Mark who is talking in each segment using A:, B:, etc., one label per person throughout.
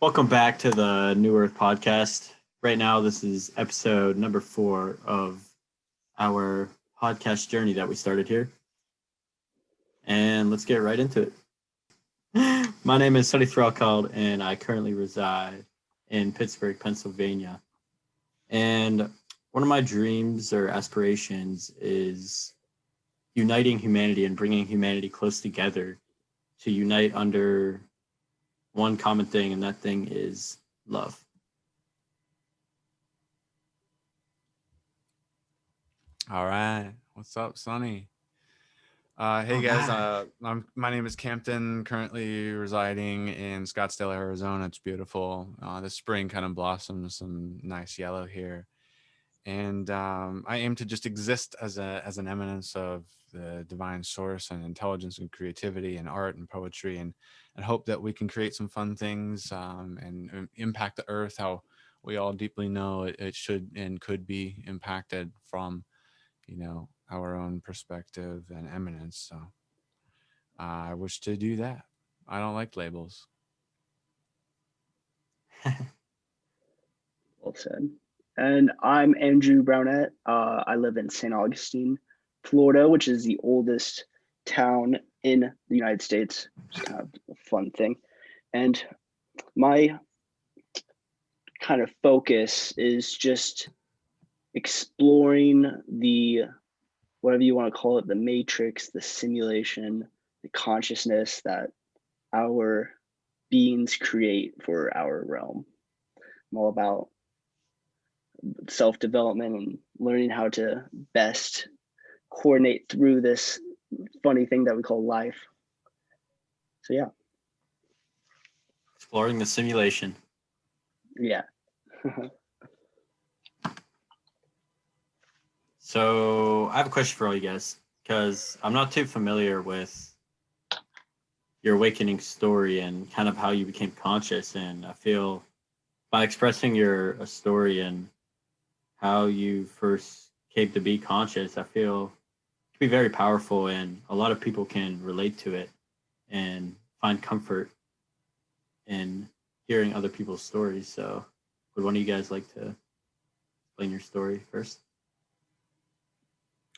A: Welcome back to the New Earth podcast. Right now, this is episode number 4 of our podcast journey that we started here. And let's get right into it. My name is Sonny Threlkeld, and I currently reside in Pittsburgh, Pennsylvania. And one of my dreams or aspirations is uniting humanity and bringing humanity close together to unite under one common thing, and that thing is love.
B: All right. What's up, Sonny? Hey
A: All
B: guys,
A: right.
B: my name is Campton, currently residing in Scottsdale, Arizona. It's beautiful. The spring kind of blossoms some nice yellow here. And I aim to just exist as an eminence of the divine source and intelligence and creativity and art and poetry and hope that we can create some fun things and impact the earth how we all deeply know it should and could be impacted from our own perspective and eminence. So I wish to do that. I don't like labels.
C: Well said. And I'm Andrew Brownette. I live in St. Augustine, Florida, which is the oldest town in the United States. It's kind of a fun thing. And my kind of focus is just exploring the, whatever you want to call it, the matrix, the simulation, the consciousness that our beings create for our realm. I'm all about self-development and learning how to best coordinate through this funny thing that we call life. So yeah.
A: Exploring the simulation.
C: Yeah.
A: So I have a question for all you guys, because I'm not too familiar with your awakening story and kind of how you became conscious. And I feel by expressing your story and how you first came to be conscious, I feel it can be very powerful, and a lot of people can relate to it and find comfort in hearing other people's stories. So would one of you guys like to explain your story first?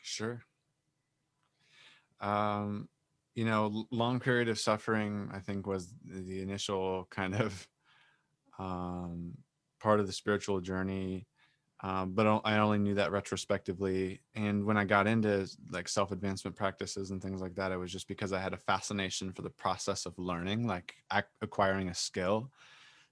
B: Sure. Long period of suffering, I think, was the initial kind of part of the spiritual journey. But I only knew that retrospectively. And when I got into like self-advancement practices and things like that, it was just because I had a fascination for the process of learning, like acquiring a skill.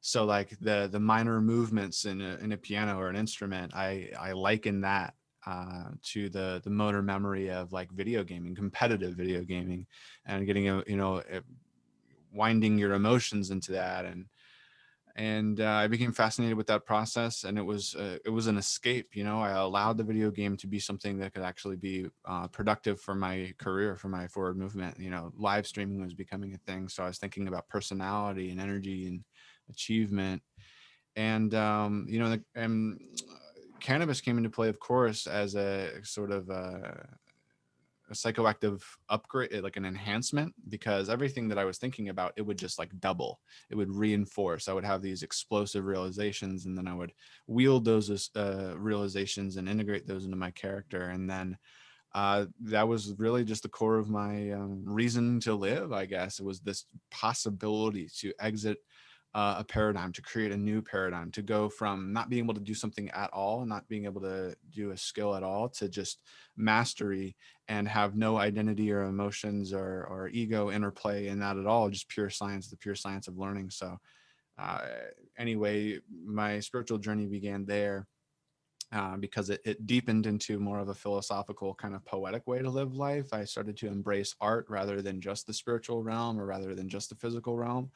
B: So like the minor movements in a piano or an instrument, I liken that to the motor memory of like video gaming, competitive video gaming, and getting winding your emotions into that. And I became fascinated with that process, and it was an escape. I allowed the video game to be something that could actually be productive for my career, for my forward movement. Live streaming was becoming a thing, so I was thinking about personality and energy and achievement. And cannabis came into play, of course, as a sort of a psychoactive upgrade, like an enhancement, because everything that I was thinking about, it would just like double. It would reinforce. I would have these explosive realizations, and then I would wield those realizations and integrate those into my character. And then that was really just the core of my reason to live, I guess. It was this possibility to exit a paradigm, to create a new paradigm, to go from not being able to do something at all, not being able to do a skill at all, to just mastery and have no identity or emotions or ego interplay in that at all, just pure science, the pure science of learning. So anyway, my spiritual journey began there. Because it deepened into more of a philosophical kind of poetic way to live life. I started to embrace art rather than just the spiritual realm, or rather than just the physical realm.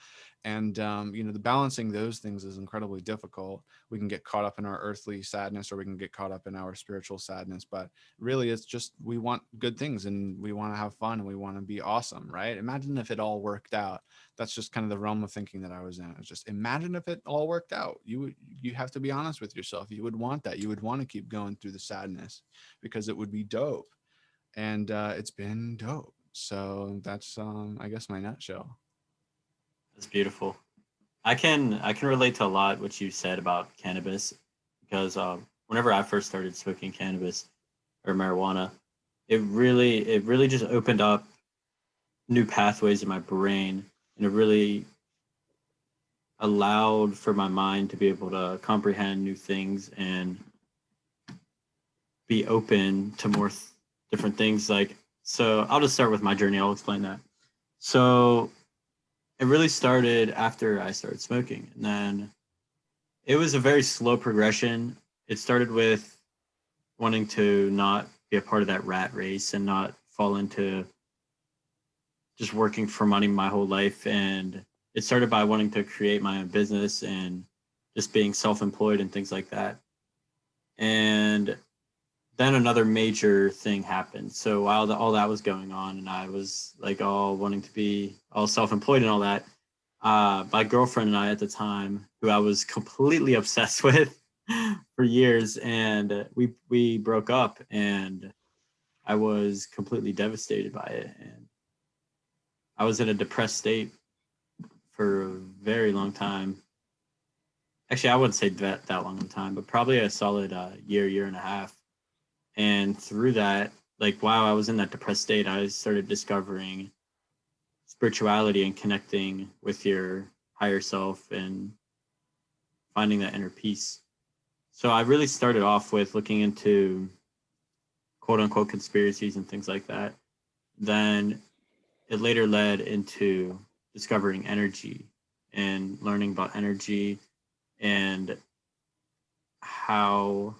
B: And, the balancing those things is incredibly difficult. We can get caught up in our earthly sadness, or we can get caught up in our spiritual sadness. But really, it's just, we want good things, and we want to have fun, and we want to be awesome, right? Imagine if it all worked out. That's just kind of the realm of thinking that I was in. It's just, imagine if it all worked out. You have to be honest with yourself. You would want that. You would want to keep going through the sadness, because it would be dope. And it's been dope. So that's I guess my nutshell.
A: That's beautiful. I can relate to a lot what you said about cannabis, because whenever I first started smoking cannabis or marijuana, it really just opened up new pathways in my brain, and it really allowed for my mind to be able to comprehend new things and be open to more different things. Like, so I'll just start with my journey. I'll explain that. So it really started after I started smoking, and then it was a very slow progression. It started with wanting to not be a part of that rat race and not fall into just working for money my whole life. And it started by wanting to create my own business and just being self-employed and things like that. And then another major thing happened. So while all that was going on, and I was like all wanting to be all self-employed and all that, my girlfriend and I at the time, who I was completely obsessed with for years, and we broke up, and I was completely devastated by it, and I was in a depressed state for a very long time. Actually, I wouldn't say that long of a time, but probably a solid year and a half. And through that, like while I was in that depressed state, I started discovering spirituality and connecting with your higher self and finding that inner peace. So I really started off with looking into quote unquote conspiracies and things like that. Then it later led into discovering energy and learning about energy and how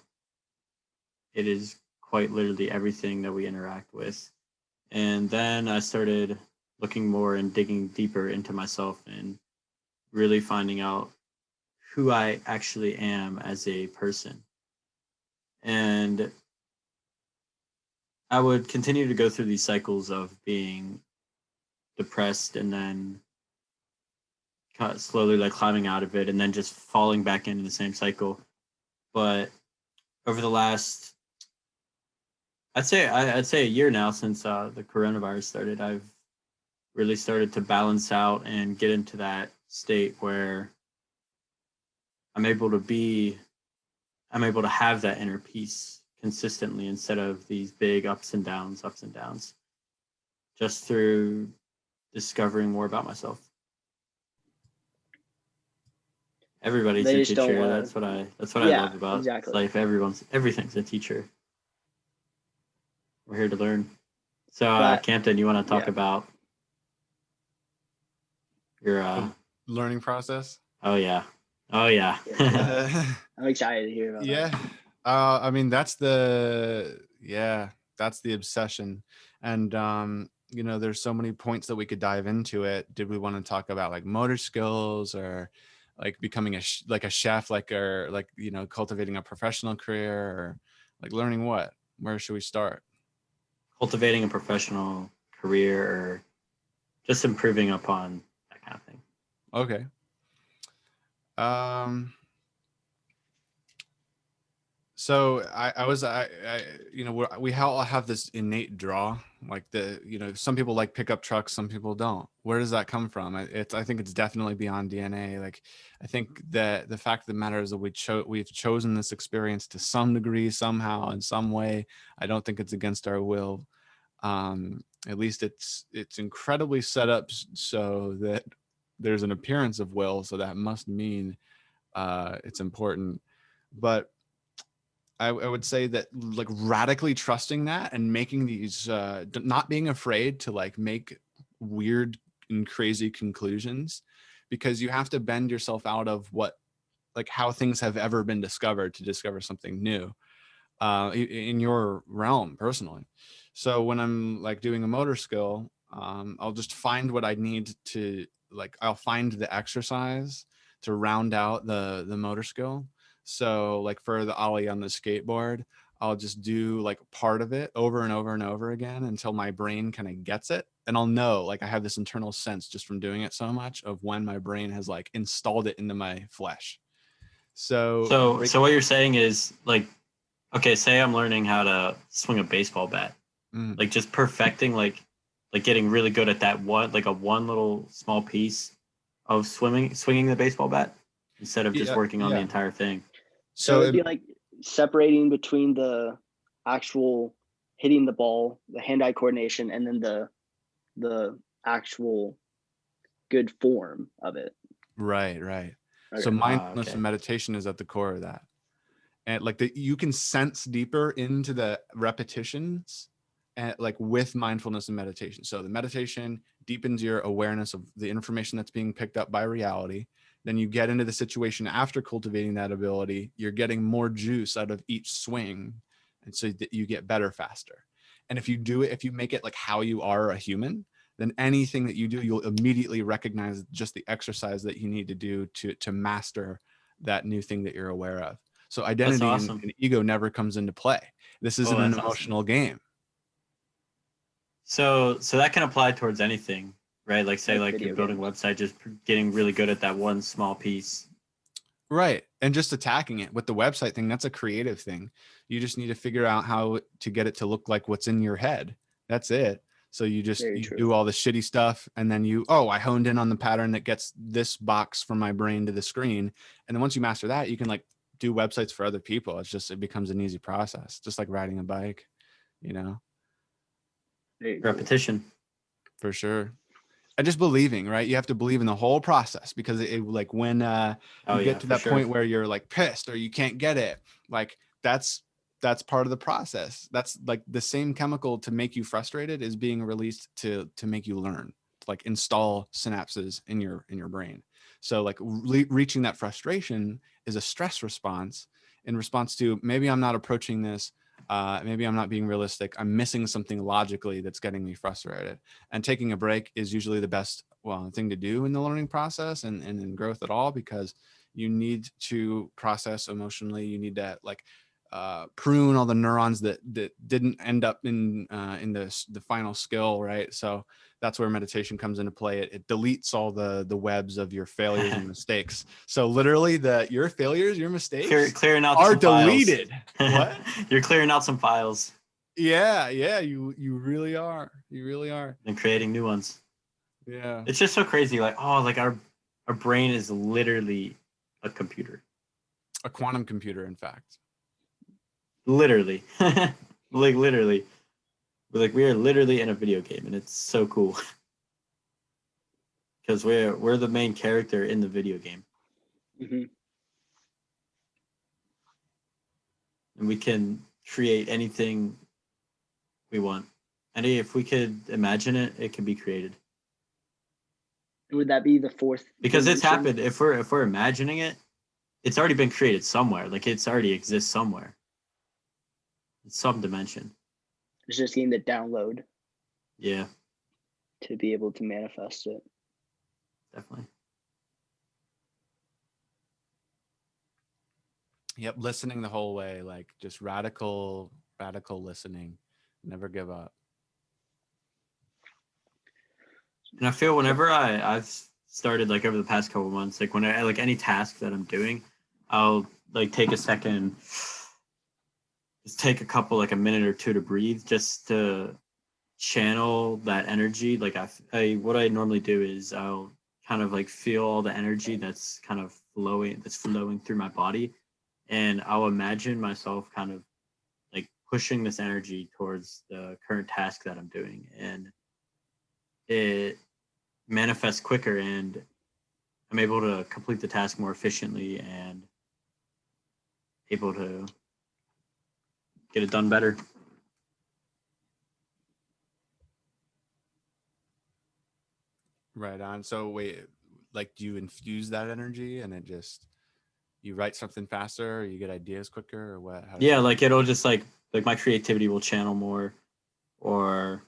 A: it is quite literally everything that we interact with. And then I started looking more and digging deeper into myself and really finding out who I actually am as a person. And I would continue to go through these cycles of being depressed and then slowly like climbing out of it and then just falling back into the same cycle. But over the last, I'd say a year now since the coronavirus started, I've really started to balance out and get into that state where I'm able to have that inner peace consistently instead of these big ups and downs, just through discovering more about myself. Everybody's
C: They
A: a
C: just don't
A: teacher.
C: wanna-
A: That's what I
C: Yeah,
A: love about
C: exactly.
A: life. Everything's a teacher. We're here to learn. So, Campton, you want to talk about your
B: learning process?
A: Oh yeah.
C: I'm excited to hear about that.
B: I mean, that's the obsession. And there's so many points that we could dive into it. Did we want to talk about like motor skills, or like becoming a chef, or cultivating a professional career, or like learning what? Where should we start?
A: Cultivating a professional career, or just improving upon that kind of thing.
B: Okay. So we all have this innate draw, like some people like pickup trucks, some people don't. Where does that come from? I think it's definitely beyond DNA. Like, I think that the fact of the matter is that we've chosen this experience to some degree, somehow, in some way. I don't think it's against our will. At least it's incredibly set up so that there's an appearance of will. So that must mean it's important. But I would say that like radically trusting that and making these, not being afraid to like make weird and crazy conclusions, because you have to bend yourself out of how things have ever been discovered to discover something new in your realm personally. So when I'm like doing a motor skill, I'll just find what I need to, I'll find the exercise to round out the motor skill. So like for the ollie on the skateboard, I'll just do like part of it over and over and over again until my brain kind of gets it. And I'll know, like I have this internal sense just from doing it so much of when my brain has like installed it into my flesh. So
A: what you're saying is like, okay, say I'm learning how to swing a baseball bat, like just perfecting, like getting really good at that one little small piece of swinging the baseball bat instead of just working on the entire thing.
C: So it'd be like separating between the actual hitting the ball, the hand-eye coordination, and then the actual good form of it.
B: Right.
C: Okay.
B: So mindfulness and meditation is at the core of that. And like you can sense deeper into the repetitions and like with mindfulness and meditation. So the meditation deepens your awareness of the information that's being picked up by reality. Then you get into the situation after cultivating that ability, you're getting more juice out of each swing. And so that you get better faster. And if you make it like how you are a human, then anything that you do, you'll immediately recognize just the exercise that you need to do to master that new thing that you're aware of. So identity and ego never comes into play. This isn't an emotional game.
A: So that can apply towards anything, right? Like say like you're building a website, just getting really good at that one small piece.
B: Right. And just attacking it with the website thing, that's a creative thing. You just need to figure out how to get it to look like what's in your head. That's it. So you do all the shitty stuff and then I honed in on the pattern that gets this box from my brain to the screen. And then once you master that, you can like do websites for other people. It becomes an easy process, just like riding a bike,
A: Repetition.
B: For sure. And just believing, right? You have to believe in the whole process because like when you get to that point where you're like pissed or you can't get it, like that's part of the process. That's like the same chemical to make you frustrated is being released to make you learn, like install synapses in your brain. So like reaching that frustration is a stress response in response to maybe I'm not approaching this. Maybe I'm not being realistic. I'm missing something logically that's getting me frustrated. And taking a break is usually the best thing to do in the learning process and in growth at all, because you need to process emotionally. You need to like prune all the neurons that didn't end up in the final skill, right? So that's where meditation comes into play. It deletes all the webs of your failures and mistakes. So literally your failures, your mistakes
A: clearing out
B: are deleted. What?
A: You're clearing out some files.
B: Yeah, you really are. You really are.
A: And creating new ones.
B: Yeah.
A: It's just so crazy. Like, our brain is literally a computer.
B: A quantum computer, in fact.
A: Literally. Like literally. Like we are literally in a video game and it's so cool. Because we're the main character in the video game.
C: Mm-hmm.
A: And we can create anything we want. And if we could imagine it, it can be created.
C: Would that be the fourth?
A: Because it's happened. If we're imagining it, it's already been created somewhere. Like it's already exists somewhere. It's some dimension.
C: It's just getting the download.
A: Yeah.
C: To be able to manifest it.
A: Definitely.
B: Yep, listening the whole way, like just radical listening. Never give up.
A: And I feel whenever I've started like over the past couple of months, like when I like any task that I'm doing, I'll like take a second, just take a minute or two to breathe, just to channel that energy. Like what I normally do is I'll kind of like feel all the energy that's kind of flowing through my body, and I'll imagine myself kind of like pushing this energy towards the current task that I'm doing, and it manifests quicker and I'm able to complete the task more efficiently and able to get it done better.
B: Right on. So wait, like do you infuse that energy and you write something faster or you get ideas quicker or what?
A: Yeah, like it'll just like my creativity will channel more, or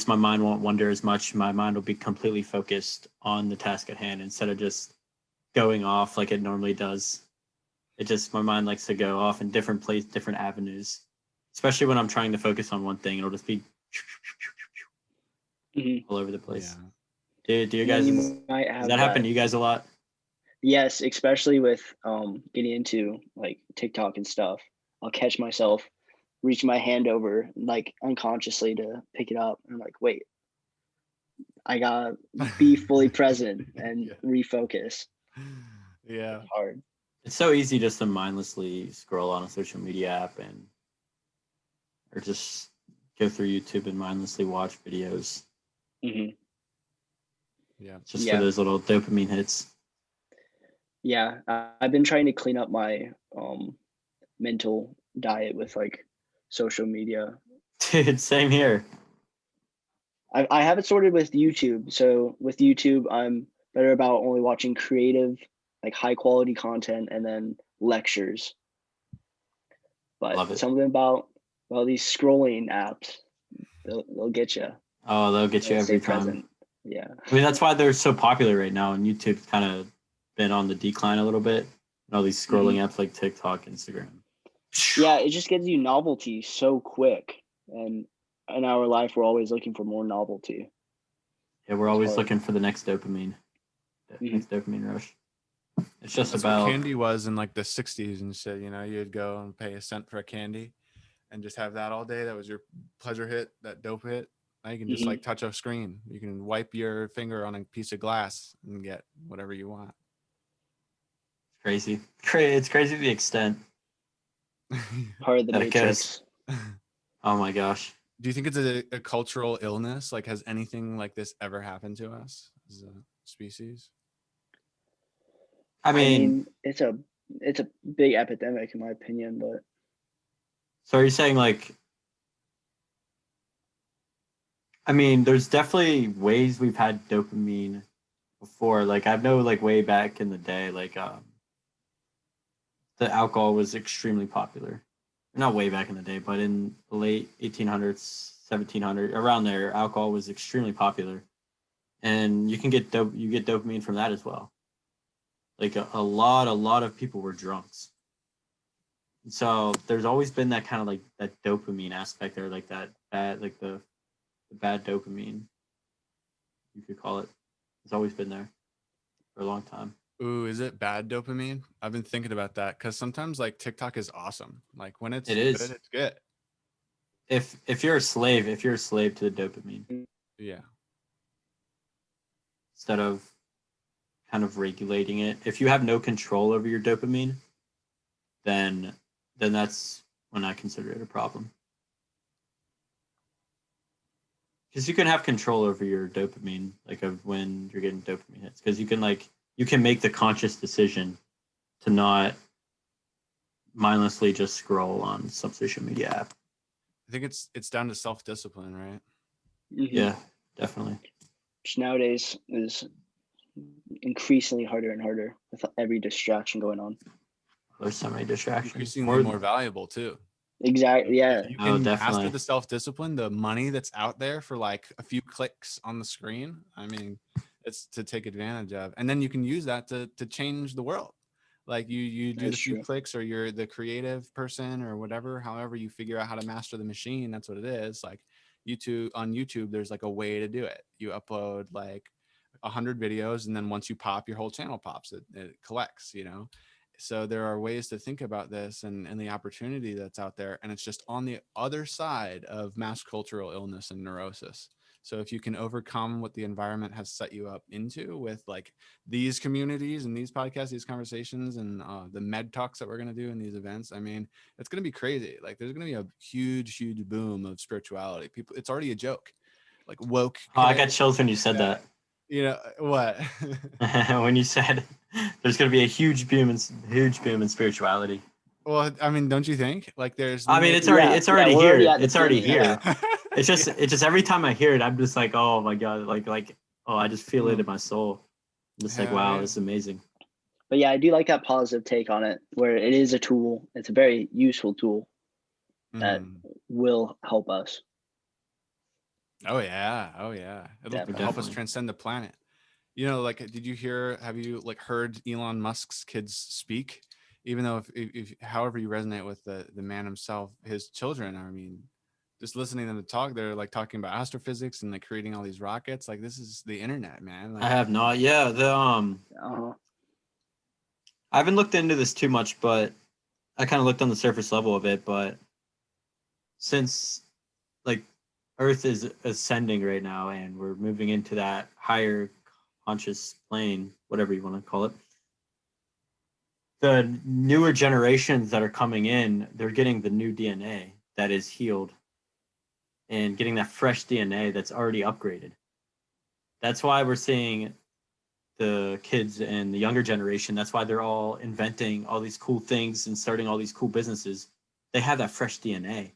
A: my mind won't wander as much. My mind will be completely focused on the task at hand instead of just going off like it normally does. My mind likes to go off in different avenues, especially when I'm trying to focus on one thing. It'll just be all over the place. Yeah. Do you guys, does that happen to you guys a lot?
C: Yes, especially with getting into like TikTok and stuff. I'll catch myself reach my hand over like unconsciously to pick it up. And I'm like, wait, I gotta be fully present and
B: Yeah.
C: refocus.
B: Yeah.
C: It's hard.
A: It's so easy just to mindlessly scroll on a social media app or just go through YouTube and mindlessly watch videos
C: Hmm.
B: Yeah.
A: just for
C: Yeah.
A: those little dopamine hits.
C: Yeah, I've been trying to clean up my mental diet with like social media.
A: Dude, same here.
C: I have it sorted with YouTube. So with YouTube, I'm better about only watching creative, like high quality content, and then lectures.
A: Love
C: But
A: it.
C: something about these scrolling apps, they'll get you.
A: Oh, they'll get you every
C: Stay
A: time.
C: present. Yeah.
A: I mean, that's why they're so popular right now, and YouTube's kind of been on the decline a little bit. And all these scrolling apps like TikTok, Instagram.
C: Yeah, it just gives you novelty so quick, and in our life, we're always looking for more novelty.
A: Yeah, we're
C: It's
A: always
C: hard.
A: looking for the next dopamine, next dopamine rush. It's just
B: That's
A: about
B: what candy was in like the 60s and shit. You know, you'd go and pay a cent for a candy and just have that all day. That was your pleasure hit, that dope hit. Now you can just like touch a screen. You can wipe your finger on a piece of glass and get whatever you want.
A: crazy. It's crazy to the extent
C: Part of the
A: that it
C: matrix.
A: goes. Oh my gosh.
B: Do you think it's a cultural illness? Like, has anything like this ever happened to us as a species?
A: I mean,
C: it's a big epidemic in my opinion, but
A: so are you saying like? I mean, there's definitely ways we've had dopamine before. Like I know, like way back in the day, like the alcohol was extremely popular. Not way back in the day, but in the late 1800s, 1700s, around there, alcohol was extremely popular, and you can get you get dopamine from that as well. Like a lot of people were drunks. So there's always been that kind of like that dopamine aspect there, like that bad, like the bad dopamine, you could call it. It's always been there for a long time.
B: Ooh, is it bad dopamine? I've been thinking about that because sometimes like TikTok is awesome. Like when it's
A: It
B: good,
A: is.
B: it's good.
A: If you're a slave, if you're a slave to the dopamine,
B: Yeah.
A: instead of kind of regulating it, if you have no control over your dopamine, then that's when I consider it a problem. Because you can have control over your dopamine, like of when you're getting dopamine hits. Because you can make the conscious decision to not mindlessly just scroll on some social media app.
B: I think it's down to self-discipline, right?
A: Yeah, definitely.
C: which nowadays is increasingly harder and harder with every distraction going on.
A: There's so many distractions.
B: Increasingly more valuable too.
C: Exactly. Yeah.
B: If you can master
A: definitely.
B: the self-discipline, the money that's out there for like a few clicks on the screen, I mean, it's to take advantage of. And then you can use that to change the world. Like you do
C: That's
B: the few
C: true.
B: clicks, or you're the creative person or whatever, however you figure out how to master the machine, that's what it is. Like on YouTube, there's like a way to do it. You upload like 100 videos, and then once you pop, your whole channel pops. It collects, you know. So there are ways to think about this and the opportunity that's out there, and it's just on the other side of mass cultural illness and neurosis. So if you can overcome what the environment has set you up into with like these communities and these podcasts, these conversations, and the med talks that we're going to do in these events, I mean, it's going to be crazy. Like there's going to be a huge boom of spirituality. People, it's already a joke. Like woke.
A: Oh, I got chills when you said that.
B: You know what?
A: When you said there's going to be a huge boom in spirituality.
B: Well, I mean, don't you think? Like, there's.
A: I mean, it's already
C: we're
A: here.
C: already at the
A: It's already
C: beginning,
A: here. It's just every time I hear it, I'm just like, oh my god, oh, I just feel it in my soul. I'm just like,
B: Hell
A: wow,
B: yeah.
A: this is amazing.
C: But yeah, I do like that positive take on it, where it is a tool. It's a very useful tool that will help us.
B: Oh yeah, it'll help us
A: Definitely.
B: transcend the planet. You know, like, have you like heard Elon Musk's kids speak? Even though if however you resonate with the man himself, his children, I mean, just listening to them talk, they're like talking about astrophysics and like creating all these rockets. Like, this is the internet, man. Like,
A: I have not. Yeah, I haven't looked into this too much, but I kind of looked on the surface level of it. But since like Earth is ascending right now, and we're moving into that higher conscious plane, whatever you want to call it. The newer generations that are coming in, they're getting the new DNA that is healed and getting that fresh DNA that's already upgraded. That's why we're seeing the kids and the younger generation, that's why they're all inventing all these cool things and starting all these cool businesses. They have that fresh DNA.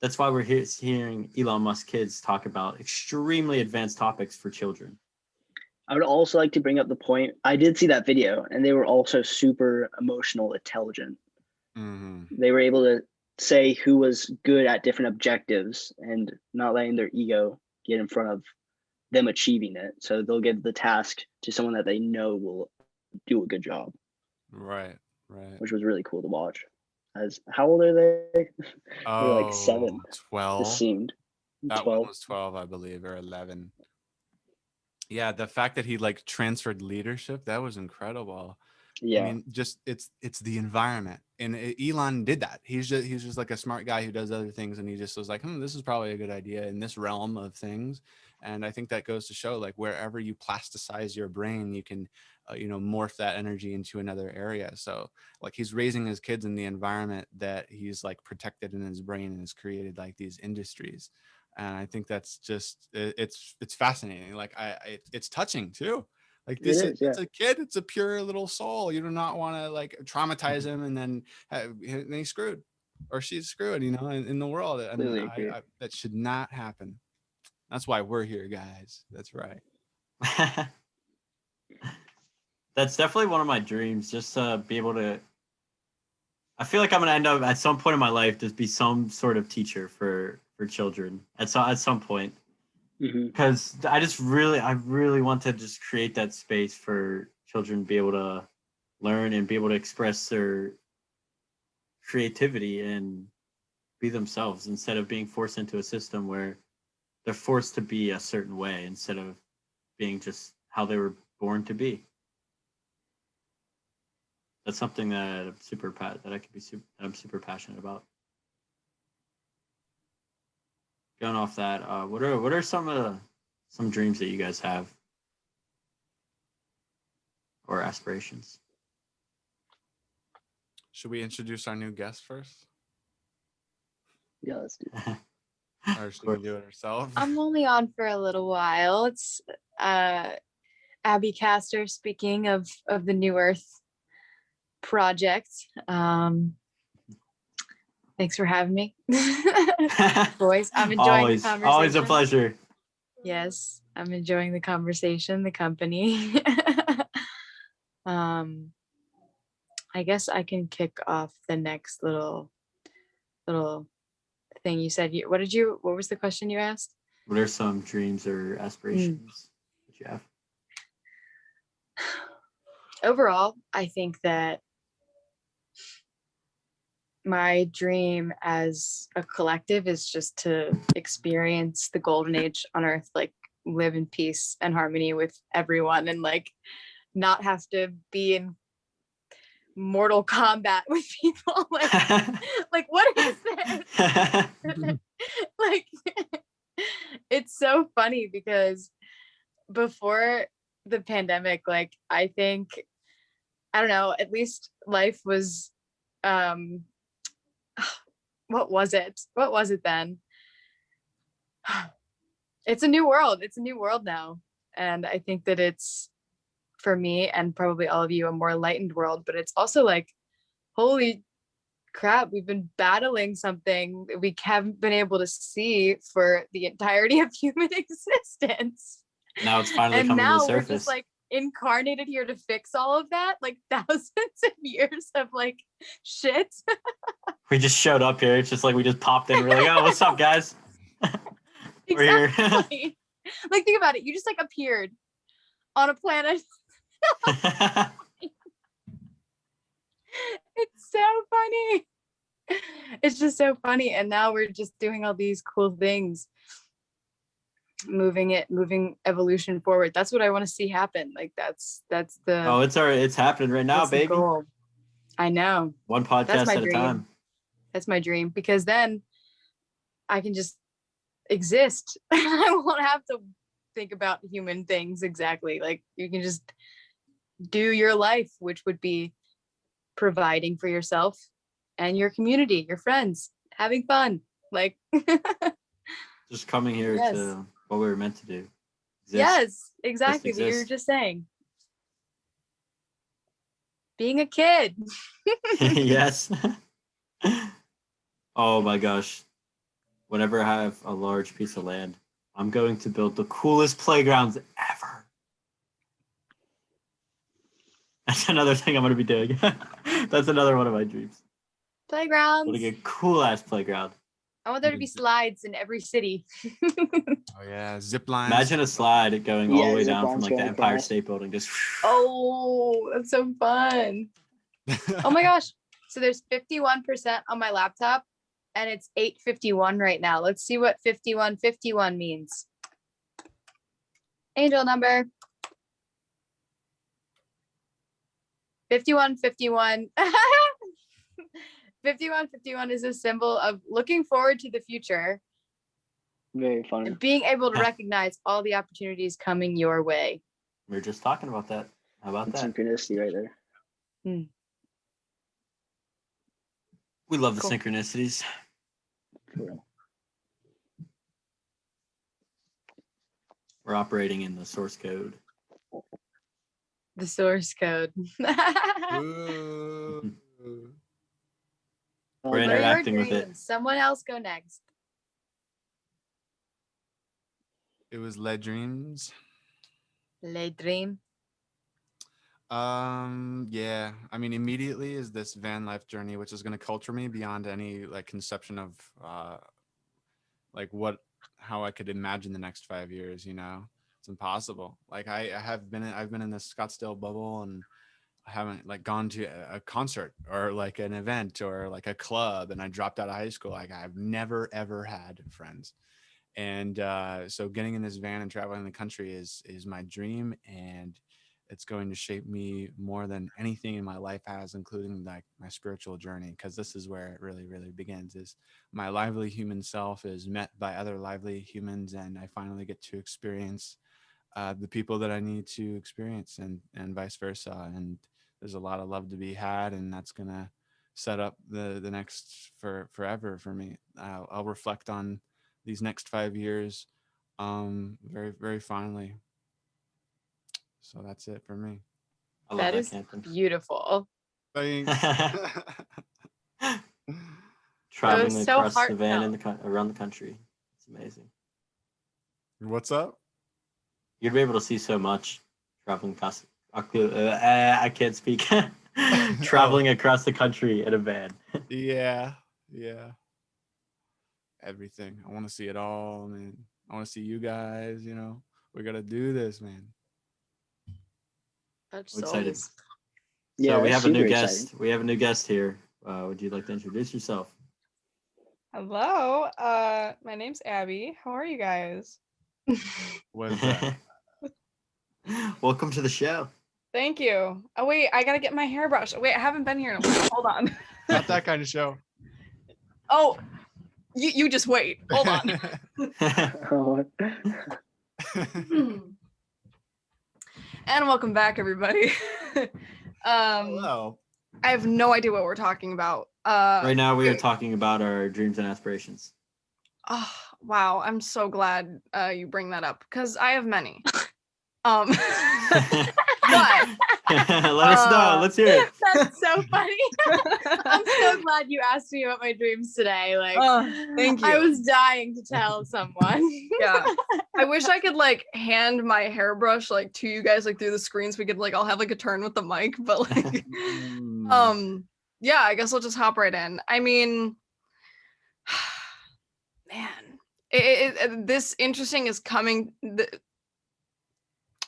A: That's why we're hearing Elon Musk kids talk about extremely advanced topics for children.
C: I would also like to bring up the point. I did see that video, and they were also super emotional, intelligent. They were able to say who was good at different objectives and not letting their ego get in front of them achieving it. So they'll give the task to someone that they know will do a good job.
B: Right.
C: Which was really cool to watch. How old are they? They're like 7.
B: 12.
C: It seemed.
B: That
C: 12.
B: one was 12, I believe, or 11. Yeah, the fact that he like transferred leadership, that was incredible.
C: Yeah.
B: I mean, just it's the environment, and Elon did that. He's just like a smart guy who does other things, and he just was like, this is probably a good idea in this realm of things. And I think that goes to show, like, wherever you plasticize your brain, you can morph that energy into another area. So like, he's raising his kids in the environment that he's like protected in his brain, and has created like these industries. And I think that's just it's fascinating. Like it's touching too. Like this,
C: It is, yeah.
B: it's a kid. It's a pure little soul. You do not want to like traumatize him, and then he's screwed, or she's screwed. In the world, and
C: Completely agree.
B: that should not happen. That's why we're here, guys. That's right.
A: That's definitely one of my dreams. Just to be able to. I feel like I'm gonna end up at some point in my life just be some sort of teacher for children at some point. Because I really want to just create that space for children to be able to learn and be able to express their creativity and be themselves, instead of being forced into a system where they're forced to be a certain way instead of being just how they were born to be. That's something that I'm super passionate about. Going off that, what are some dreams that you guys have, or aspirations?
B: Should we introduce our new guest first?
C: Yeah, let's do that.
B: Or should we do it ourselves?
D: I'm only on for a little while. It's Abby Castor, speaking of the New Earth project. Thanks for having me. Boys, I'm enjoying the conversation.
A: Always a pleasure.
D: Yes, I'm enjoying the conversation, the company. I guess I can kick off the next little thing you said. What was the question you asked?
A: What are some dreams or aspirations that you have?
D: Overall, I think that my dream as a collective is just to experience the golden age on Earth, like live in peace and harmony with everyone, and like not have to be in mortal combat with people. Like what is this? Like it's so funny because before the pandemic, like I think, I don't know, at least life was what was it then? It's a new world now, and I think that it's, for me and probably all of you, a more enlightened world. But it's also like, holy crap, we've been battling something that we haven't been able to see for the entirety of human existence.
A: Now it's finally coming to the surface.
D: We're just like incarnated here to fix all of that, like thousands of years of like shit.
A: We just showed up here. It's just like we just popped in. We're like, oh, what's up, guys? We're here.
D: Like, think about it. You just like appeared on a planet. It's so funny. It's just so funny. And now we're just doing all these cool things, moving evolution forward. That's what I want to see happen. Like that's the
A: it's happening right now, baby.
D: Goal. I know.
A: One podcast at a time.
D: That's my dream, because then I can just exist. I won't have to think about human things exactly. Like you can just do your life, which would be providing for yourself and your community, your friends, having fun. Like
A: Just coming here
D: Yes.
A: to what we were meant to do. Exist.
D: yes, exactly. That you were
A: exist.
D: just saying. Being a kid.
A: Yes. Oh my gosh. Whenever I have a large piece of land, I'm going to build the coolest playgrounds ever. That's another thing I'm going to be doing. That's another one of my dreams.
D: Playgrounds.
A: Building a cool ass playground.
D: I want there to be slides in every city.
B: Oh yeah, zip lines.
A: Imagine a slide going all
C: Yeah,
A: the way
C: zip
A: down from
C: lines
A: like the
C: going
A: Empire
C: fast.
A: State Building. Just
D: Oh, that's so fun. Oh my gosh. So there's 51% on my laptop and it's 8:51 right now. Let's see what 5151 means. Angel number. 5151. 5151 is a symbol of looking forward to the future
C: Very funny.
D: and being able to recognize all the opportunities coming your way.
A: we were just talking about that. How about
C: It's
A: that?
C: synchronicity right there.
A: We love the
D: Cool.
A: synchronicities.
C: For real.
A: We're operating in the source code.
D: The source code.
B: Ooh.
A: We're
D: What are your
A: interacting with it.
D: dreams? Someone else go next.
B: It was lead dreams.
D: Le dream.
B: Yeah, I mean, immediately is this van life journey, which is going to culture me beyond any like conception of like how I could imagine the next 5 years. It's impossible. Like I've been in this Scottsdale bubble, and I haven't like gone to a concert or like an event or like a club, and I dropped out of high school. Like I've never ever had friends. And so getting in this van and traveling the country is my dream, and it's going to shape me more than anything in my life has, including like my spiritual journey, because this is where it really, really begins. Is my lively human self is met by other lively humans, and I finally get to experience the people that I need to experience, and vice versa. And there's a lot of love to be had, and that's gonna set up the next forever for me. I'll reflect on these next 5 years very, very fondly. So that's it for me.
A: I love
D: That
A: that,
D: is
A: Campton.
D: beautiful.
B: Thanks.
A: Traveling
D: so
A: across the van
D: heartfelt.
A: around the country. It's amazing.
B: What's up?
A: You'd be able to see so much traveling across. I can't speak. Traveling across the country in a van.
B: Yeah. Everything. I want to see it all, man. I want to see you guys. We gotta do this, man.
D: That's
A: I'm excited.
D: souls.
C: Yeah,
A: So we
C: that's
A: have a new
C: super
A: guest.
C: exciting.
A: We have a new guest here. Would you like to introduce yourself?
E: Hello, my name's Abby. How are you guys?
B: What's that?
A: Welcome to the show.
E: Thank you. Oh wait, I gotta get my hairbrush. Wait, I haven't been here in a while. Hold on.
B: Not that kind of show.
E: Oh, you just wait. Hold on.
C: Oh,
E: And welcome back, everybody.
B: Hello.
E: I have no idea what we're talking about.
A: Right now we are talking about our dreams and aspirations.
E: Oh, wow, I'm so glad you bring that up because I have many. But
A: Let us know. Let's hear it.
D: That's so funny. I'm so glad you asked me about my dreams today. Like,
E: thank
D: I
E: you.
D: was dying to tell someone.
E: Yeah, I wish I could like hand my hairbrush like to you guys like through the screen so we could like all have like a turn with the mic, but like yeah, I guess I'll just hop right in. I mean, man, this interesting is coming.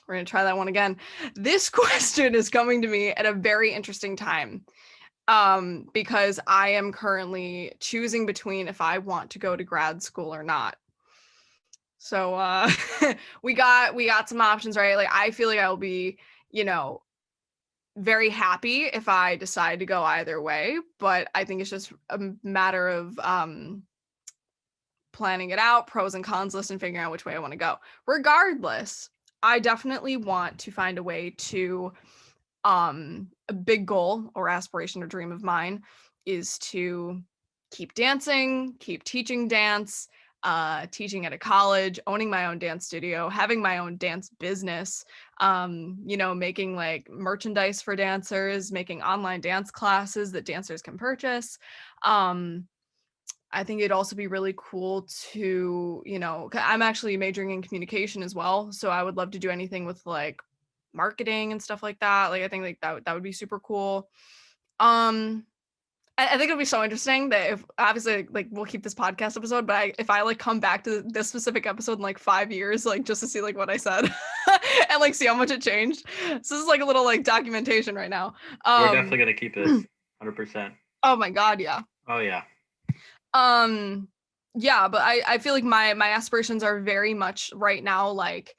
E: We're gonna try that one again. This question is coming to me at a very interesting time, because I am currently choosing between if I want to go to grad school or not. So we got some options, right? Like I feel like I'll be, very happy if I decide to go either way, but I think it's just a matter of planning it out, pros and cons list, and figuring out which way I want to go. Regardless, I definitely want to find a way to, a big goal or aspiration or dream of mine is to keep dancing, keep teaching dance, teaching at a college, owning my own dance studio, having my own dance business, making like merchandise for dancers, making online dance classes that dancers can purchase. I think it'd also be really cool to, I'm actually majoring in communication as well. So I would love to do anything with like marketing and stuff like that. Like, I think like that would be super cool. I think it'll be so interesting that if obviously like we'll keep this podcast episode, but if I like come back to this specific episode in like 5 years, like just to see like what I said and like see how much it changed. So this is like a little like documentation right now.
A: We're definitely gonna keep this 100%.
E: Oh my God, yeah.
A: Oh yeah.
E: Yeah, but I feel like my aspirations are very much right now like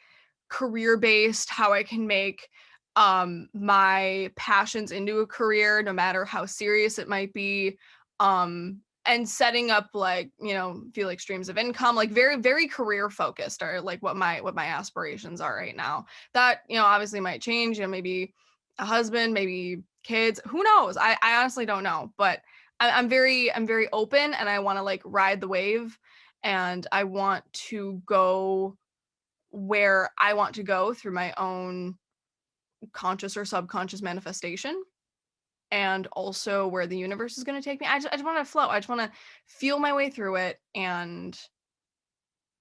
E: career based, how I can make my passions into a career no matter how serious it might be, and setting up like, feel like streams of income, like very very career focused are like what my aspirations are right now. That obviously might change, maybe a husband, maybe kids, who knows. I honestly don't know, but I'm very open, and I want to like ride the wave, and I want to go where I want to go through my own conscious or subconscious manifestation, and also where the universe is going to take me. I just want to flow. I just want to feel my way through it, and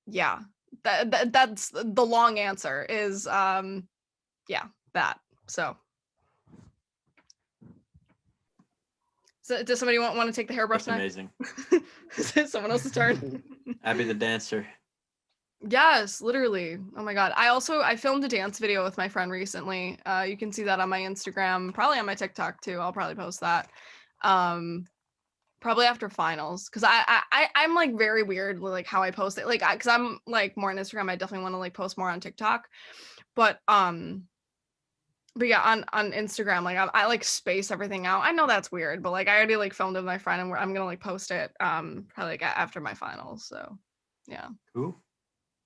E: yeah, that's the long answer is yeah, that. So does somebody want to take the hairbrush
A: That's
E: next?
A: amazing.
E: Is it someone else's turn?
A: Abby the dancer.
E: Yes, literally. Oh my God. I filmed a dance video with my friend recently. You can see that on my Instagram, probably on my TikTok too. I'll probably post that. Probably after finals, because I'm like very weird like how I post it, like because I'm like more on Instagram. I definitely want to like post more on TikTok, but yeah, on Instagram, like I like space everything out. I know that's weird, but like I already like filmed it with my friend, and I'm gonna like post it probably like after my finals. So yeah.
A: Cool.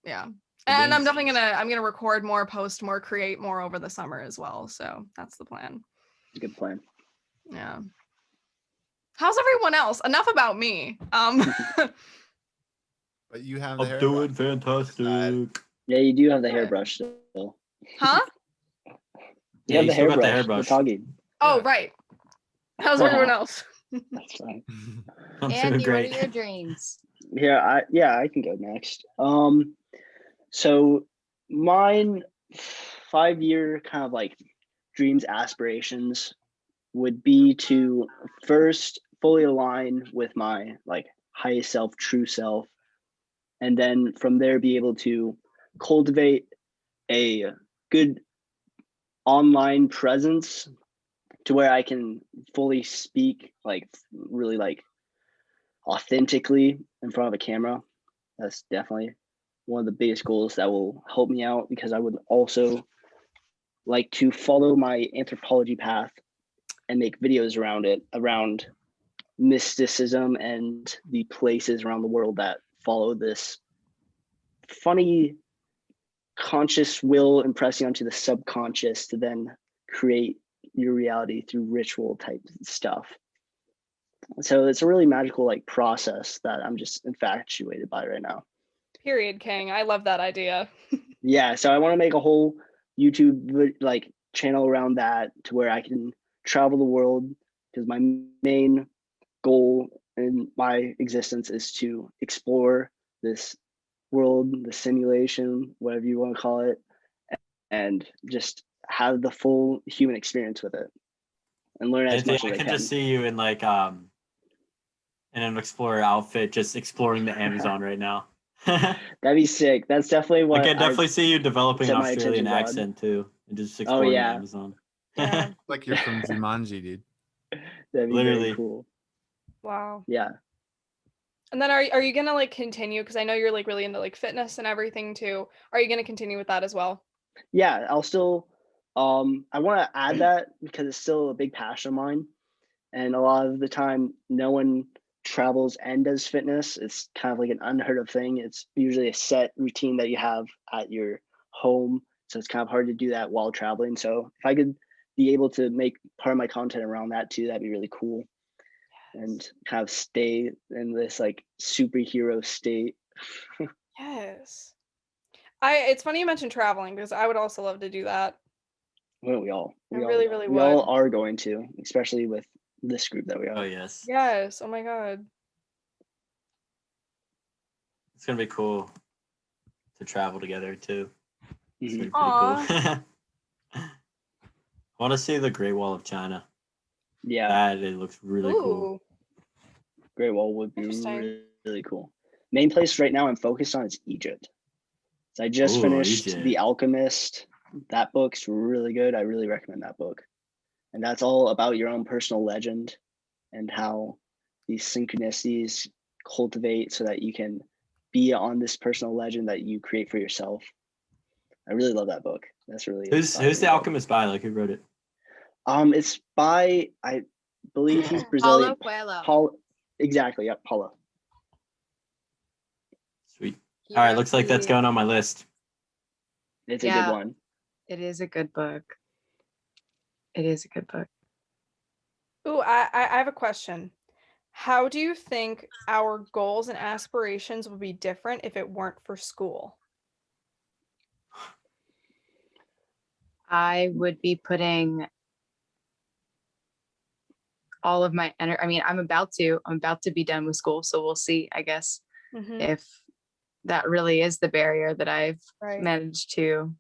E: Yeah. And I'm definitely gonna record more, post more, create more over the summer as well. So that's the plan.
C: Good plan.
E: Yeah. How's everyone else? Enough about me.
B: But you have the
A: I'm
B: hair
A: doing
B: brush.
A: fantastic.
C: Yeah, you do have the hairbrush still.
E: Huh?
C: You have
A: you
C: the
A: still got the
C: hairbrush.
A: hairbrush.
C: The Toggy.
E: Oh,
B: Yeah.
E: right. How's everyone else?
C: That's fine.
A: I'm doing
D: Andy, what
A: great.
D: are your dreams?
C: I can go next. So mine 5-year kind of like dreams, aspirations would be to first fully align with my like highest self, true self, and then from there be able to cultivate a good online presence to where I can fully speak like really like authentically in front of a camera. That's definitely one of the biggest goals that will help me out, because I would also like to follow my anthropology path and make videos around mysticism and the places around the world that follow this funny conscious will impressing onto the subconscious to then create your reality through ritual type stuff. So it's a really magical like process that I'm just infatuated by right now.
E: Period, King. I love that idea.
C: Yeah, so I want to make a whole YouTube like channel around that to where I can travel the world, because my main goal in my existence is to explore this world, the simulation, whatever you want to call it, and just have the full human experience with it and learn as much as I
A: can
C: can.
A: just see you in like in an explorer outfit, just exploring the Amazon right now.
C: That'd be sick. That's definitely what
A: I can definitely see you developing
C: set
A: an
C: my
A: Australian
C: attention,
A: accent too, and just exploring
C: yeah.
A: the Amazon.
E: Yeah.
B: Like you're from Jumanji, dude.
C: That'd be
A: Literally.
C: very cool.
E: Wow.
C: Yeah.
E: And then are you gonna like continue? Because I know you're like really into like fitness and everything too. Are you gonna continue with that as well?
C: Yeah, I'll still I want to add that because it's still a big passion of mine, and a lot of the time no one travels and does fitness. It's kind of like an unheard of thing. It's usually a set routine that you have at your home. So it's kind of hard to do that while traveling. So if I could be able to make part of my content around that too, that'd be really cool. And kind of stay in this like superhero state.
E: Yes. It's funny you mentioned traveling because I would also love to do that.
C: Well, we all
E: really
C: we all
E: would.
C: are going to, especially with this group that we are.
A: Oh yes.
E: Yes. Oh my God.
A: It's gonna be cool to travel together too. It's
C: Mhm.
A: gonna be pretty cool. I want to see the Great Wall of China.
C: Yeah,
A: That it looks really cool.
E: Ooh.
C: Great Wall would be
E: Interesting.
C: really, really cool. Main place right now I'm focused on is Egypt. So I just
A: Ooh,
C: finished
A: Egypt.
C: The Alchemist. That book's really good. I really recommend that book. And that's all about your own personal legend and how these synchronicities cultivate so that you can be on this personal legend that you create for yourself. I really love that book. That's really
A: Who's The
C: inspiring book.
A: Alchemist by? Like who wrote it?
C: It's by, I believe he's Brazilian.
D: Paulo Coelho.
C: Paul, exactly. Yep, Paulo.
A: Sweet.
D: He
A: All right,
D: wrote
A: looks like that's
D: the-
A: going on my list.
C: It's a
D: Yeah.
C: good one.
D: It is a good book. It is a good book.
E: Ooh, I have a question. How do you think our goals and aspirations would be different if it weren't for school?
D: I would be putting all of my energy. I mean, I'm about to be done with school, so we'll see, I guess, if that really is the barrier that I've
E: Right.
D: managed to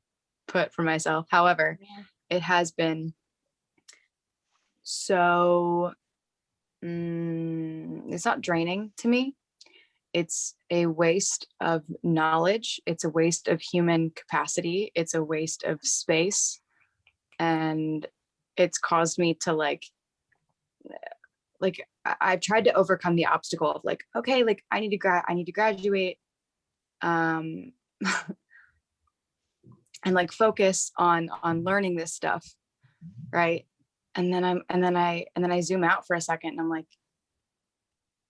D: put for myself. However,
E: Yeah.
D: it has been so it's not draining to me. It's a waste of knowledge. It's a waste of human capacity. It's a waste of space. And it's caused me to I've tried to overcome the obstacle of like, okay, like I need to graduate, and like focus on learning this stuff, right? And then I zoom out for a second and I'm like,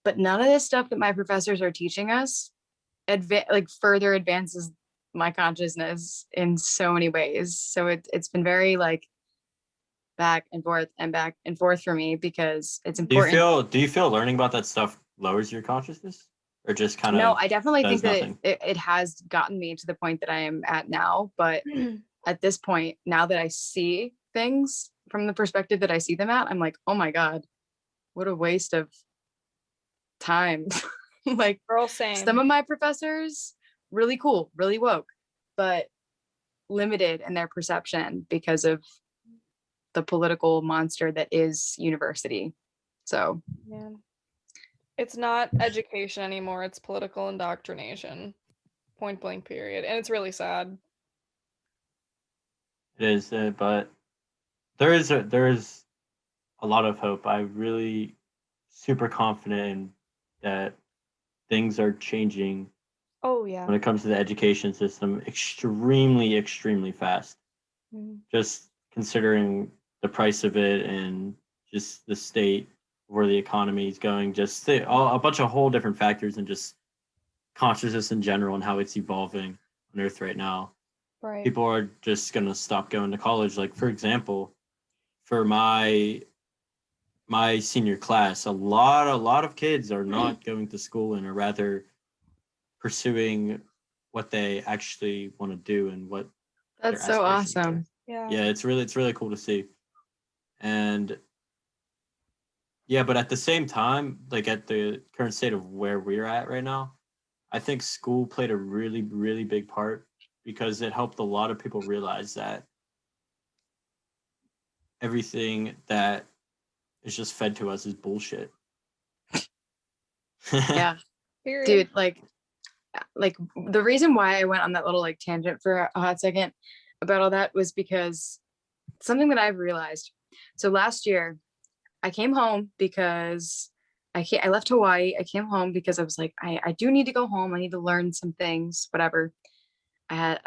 D: but none of this stuff that my professors are teaching us further advances my consciousness in so many ways. So it's been very like back and forth for me because it's important.
A: Do you feel learning about that stuff lowers your consciousness? Or just kind of
D: No, I definitely think
A: does
D: that
A: nothing?
D: it has gotten me to the point that I am at now. But at this point, now that I see things from the perspective that I see them at, I'm like, oh my God, what a waste of time. Like
E: Girl, same.
D: some of my professors, really cool, really woke, but limited in their perception because of the political monster that is university. So
E: Yeah. It's not education anymore. It's political indoctrination. Point blank period. And it's really sad.
A: It is, but there is a lot of hope. I'm really super confident that things are changing
E: Oh yeah.
A: when it comes to the education system extremely fast.
E: Mhm.
A: Just considering the price of it and just the state where the economy is going, just a bunch of whole different factors and just consciousness in general and how it's evolving on Earth right now.
E: Right.
A: People are just gonna stop going to college. Like for example, for my senior class, a lot of kids are not going to school and are rather pursuing what they actually want to do and what
D: that's
A: their
D: so
A: aspirations are.
E: Mm-hmm.
D: awesome.
A: Yeah, it's really cool to see. And yeah, but at the same time, like at the current state of where we're at right now, I think school played a really big part because it helped a lot of people realize that everything that is just fed to us is bullshit.
D: Yeah.
E: Period.
D: Dude, like the reason why I went on that little like tangent for a hot second about all that was because something that I've realized. So last year I came home because I left Hawaii. I came home because I was like, I do need to go home. I need to learn some things, whatever. And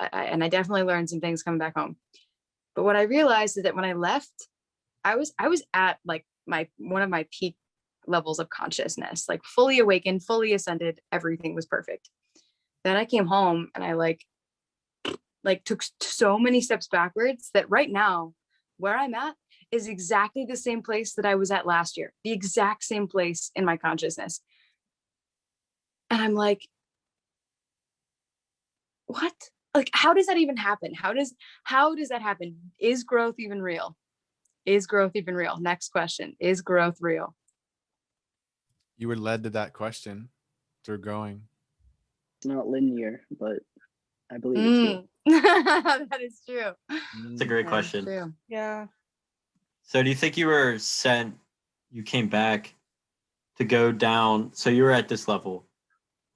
D: I definitely learned some things coming back home. But what I realized is that when I left, I was at like one of my peak levels of consciousness, like fully awakened, fully ascended, everything was perfect. Then I came home and I like took so many steps backwards that right now where I'm at is exactly the same place that I was at last year, the exact same place in my consciousness. And I'm like, what? Like, how does that even happen? How does that happen? Is growth even real? Is growth even real? Next question. Is growth real?
B: You were led to that question through growing.
C: It's not linear, but I believe it's real.
D: That is true.
A: It's a great
D: That is
A: question.
D: true.
E: Yeah.
A: So do you think you were sent, you came back to go down, so you were at this level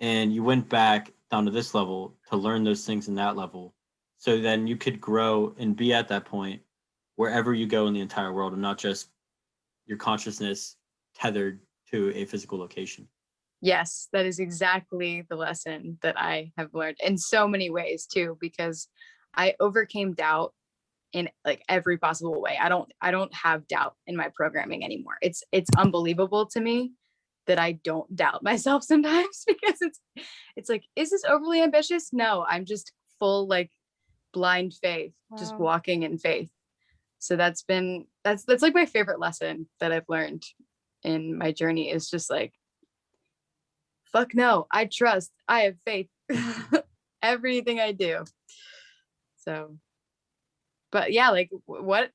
A: and you went back down to this level to learn those things in that level, so then you could grow and be at that point wherever you go in the entire world and not just your consciousness tethered to a physical location?
D: Yes, that is exactly the lesson that I have learned in so many ways too, because I overcame doubt in like every possible way. I don't have doubt in my programming anymore. It's unbelievable to me that I don't doubt myself sometimes, because it's like, is this overly ambitious? No, I'm just full like blind faith, just
E: Wow.
D: walking in faith. So that's like my favorite lesson that I've learned in my journey, is just like, fuck no, I trust, I have faith. Everything I do. So, but yeah, like what,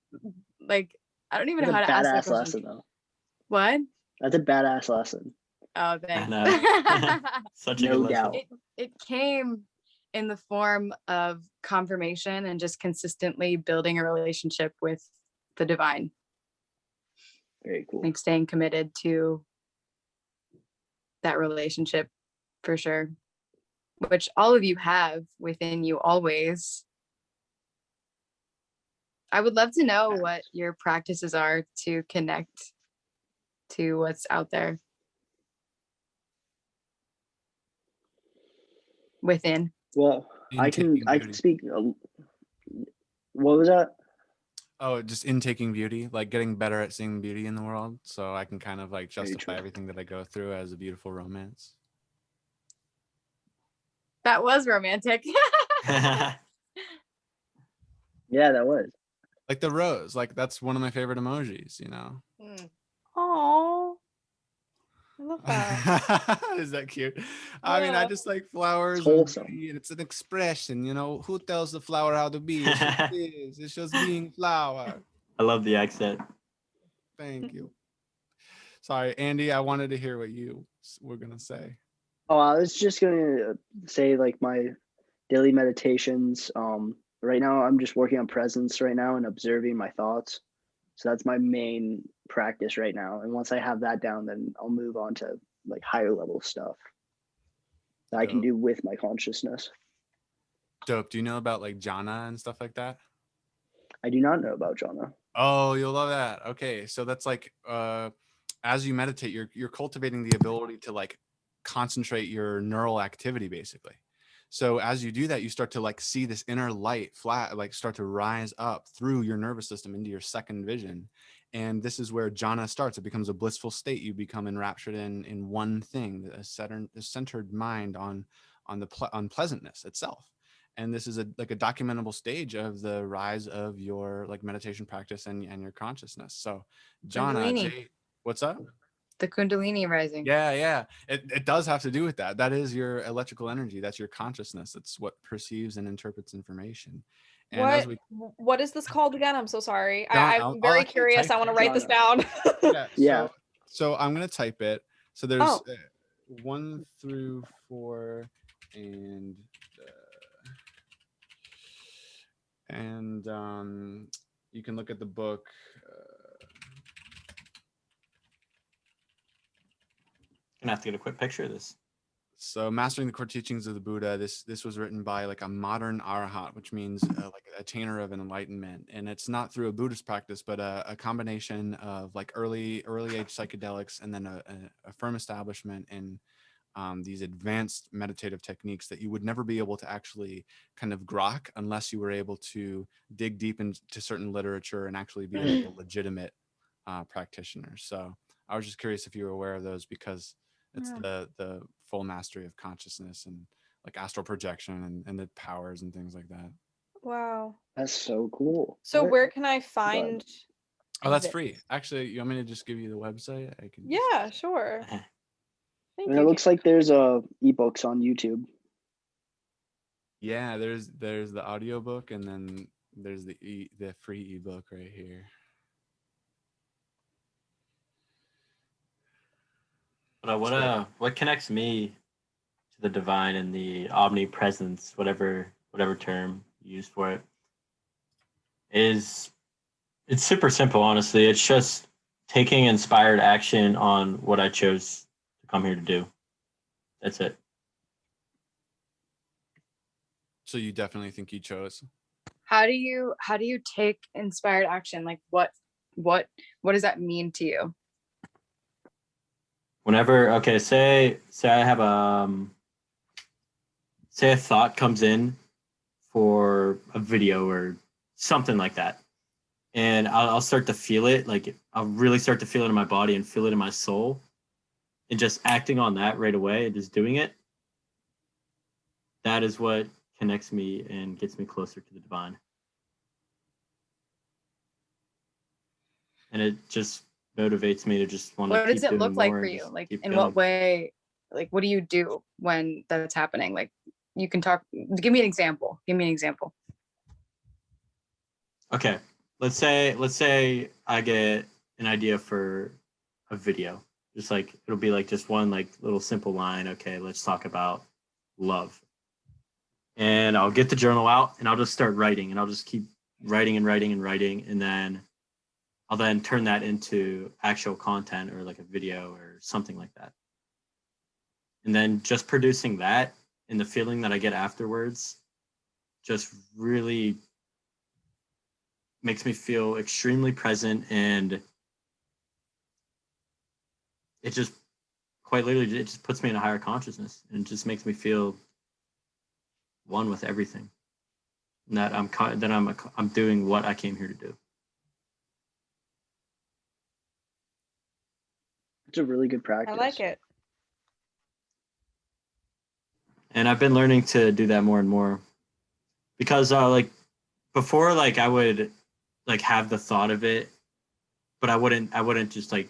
D: like, I don't even
C: That's
D: know
C: a
D: how to ask that
C: badass
D: question.
C: lesson, though.
D: What?
C: That's a badass lesson.
D: Oh, thanks.
A: Such a
C: No
A: good lesson.
C: doubt.
D: It came in the form of confirmation and just consistently building a relationship with the divine,
C: Very cool.
D: like staying committed to that relationship for sure, which all of you have within you always. I would love to know what your practices are to connect to what's out there within.
C: Well, I can
B: Intaking
C: speak. What was that?
B: Oh, just intaking beauty, like getting better at seeing beauty in the world, so I can kind of like
C: Very
B: justify
C: true.
B: everything that I go through as a beautiful romance.
D: That was romantic.
C: Yeah, that was.
B: Like the rose, like that's one of my favorite emojis, you know.
E: Oh, I love that.
B: Is that cute? I mean, I
E: Yeah.
B: just like flowers
C: It's
B: and
C: wholesome.
B: beauty, and it's an expression, you know. Who tells the flower how to be? It's just is. It's just being flower.
A: I love the accent.
B: Thank you. Sorry, Andy, I wanted to hear what you were gonna say.
C: Oh, I was just gonna say like my daily meditations. Right now I'm just working on presence right now and observing my thoughts. So that's my main practice right now. And once I have that down, then I'll move on to like higher level stuff that I can
B: Dope.
C: do with my consciousness.
B: Dope. Do you know about like jhana and stuff like that?
C: I do not know about jhana.
B: Oh, you'll love that. Okay, so that's like as you meditate, you're cultivating the ability to like concentrate your neural activity basically. So as you do that, you start to like see this inner light flat, like start to rise up through your nervous system into your second vision. And this is where jhana starts. It becomes a blissful state. You become enraptured in one thing, a centered mind on on pleasantness itself. And this is like a documentable stage of the rise of your like meditation practice and your consciousness. So jhana,
D: Kundalini.
B: what's up?
D: The Kundalini Rising.
B: Yeah. It does have to do with that. That is your electrical energy. That's your consciousness. It's what perceives and interprets information. And as
E: What is this called again? I'm so sorry.
B: I'll
E: I'm very
B: actually
E: curious.
B: type
E: I want to
B: it.
E: write this down.
B: Yeah.
C: Yeah.
B: So I'm gonna type it. So there's
E: Oh.
B: 1 through 4 and you can look at the book.
A: Gonna have to get a quick picture of this.
B: So mastering the core teachings of the Buddha, this was written by like a modern arahat, which means like attainer of an enlightenment. And it's not through a Buddhist practice, but a combination of like early age psychedelics and then a firm establishment in these advanced meditative techniques that you would never be able to actually kind of grok unless you were able to dig deep into certain literature and actually be like a legitimate practitioner. So I was just curious if you were aware of those, because it's
E: Yeah.
B: the full mastery of consciousness and like astral projection and the powers and things like that.
E: Wow.
C: That's so cool.
E: So
C: Alright.
E: where can I find?
B: Oh, that's
E: this?
B: free. Actually, you want me to just give you the website? I can.
E: Yeah, sure.
C: I
E: Thank
C: mean,
E: you.
C: it looks like there's ebooks on YouTube.
B: Yeah, there's the audiobook, and then there's the free ebook right here.
A: But what connects me to the divine and the omnipresence, whatever term you use for it, is it's super simple, honestly. It's just taking inspired action on what I chose to come here to do. That's it.
B: So you definitely think you chose?
D: How do you take inspired action? Like what does that mean to you?
A: Whenever, okay, say I have say a thought comes in for a video or something like that, and I'll start to feel it. Like I'll really start to feel it in my body and feel it in my soul, and just acting on that right away and just doing it. That is what connects me and gets me closer to the divine. And it just motivates me to just want to
D: What does
A: keep
D: it
A: doing
D: look like
A: more
D: for
A: and
D: you?
A: just
D: Like
A: keep
D: in
A: going.
D: what way? Like what do you do when that's happening? Like you can talk, give me an example.
A: Okay, let's say I get an idea for a video. Just like it'll be like just one like little simple line. Okay, let's talk about love. And I'll get the journal out and I'll just start writing, and I'll just keep writing and writing and writing, and then I'll then turn that into actual content or like a video or something like that. And then just producing that and the feeling that I get afterwards just really makes me feel extremely present, and it just quite literally it just puts me in a higher consciousness, and it just makes me feel one with everything, and that I'm doing what I came here to do.
C: It's a really good practice.
E: I like it.
A: And I've been learning to do that more and more, because like before, like I would like have the thought of it, but I wouldn't just like